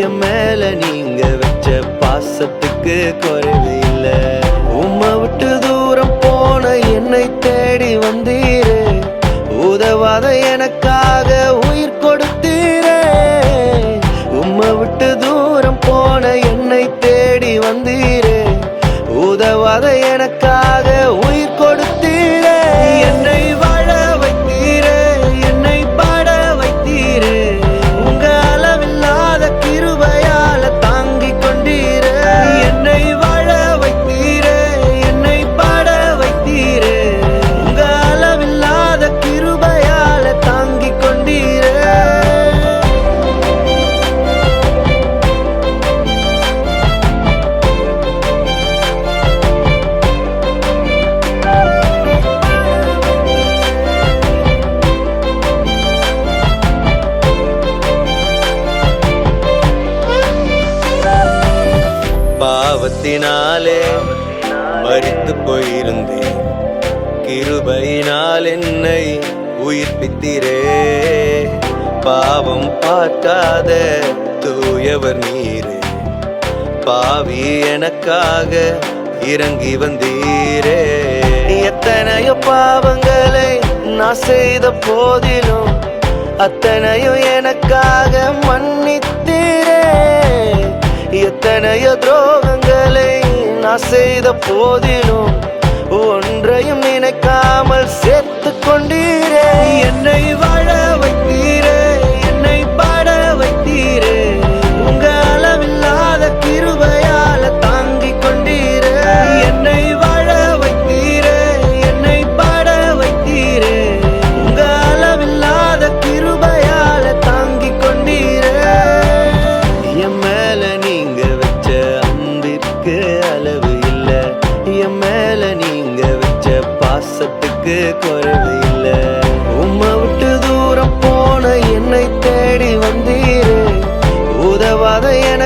என் மேல நீங்க வச்ச பாசத்துக்கு குறைவே இல்ல. உம்மை விட்டு தூரம் போன என்னை தேடி வந்தீரே, உதவாத எனக்காக உயிர் கொடுத்தீரே. உம்மை விட்டு தூரம் போன என்னை தேடி வந்தீரே, உதவாத எனக்காக உயிர் கொடுத்தீரே. என்னை வாழ வைத்தீரே, என்னை பாட வைத்தீரே, உங்க அளவில்லாத கிருபையால தாங்கிக் கொண்டீரே. என்னை வாழ வைத்தீரே, என்னை பாட வைத்தீரே, உங்க அளவில்லாத கிருபையால தாங்கிக் கொண்டீரே. பாவத்தினாலே மரித்து போயிருந்தேன், கிருபையினால் என்னை உயிர்ப்பித்தீரே. பாவம் பார்க்காத தூயவர் நீரே, பாவி எனக்காக இறங்கி வந்தீரே. எத்தனையோ பாவங்களை நான் செய்த போதிலும் அத்தனையும் எனக்காக மன்னித்தீரே. எத்தனையோ துரோகங்களை நான் செய்த போதிலும் ஒன்றையும் நினைக்காமல் சேர்த்து கொண்டீரே. என்னை வாழ வைத்தீரே, என்னை பாட வைத்தீரே, உங்க அளவில்லாத கிருபையால தாங்கிக் கொண்டீரே. என்னை வாழ வைத்தீரே, என்னை பாட வைத்தீரே, உங்க அளவில்லாத கிருபையால தாங்கிக் கொண்டீரே. என் மேல நீங்க வச்ச அன்பிற்கு அளவு இல்ல, என் மேல நீங்க வச்ச பாசத்துக்கு குறைவு இல்ல. உம்மை விட்டு தூரம் போன என்னை தேடி வந்தீரே, உதவாத என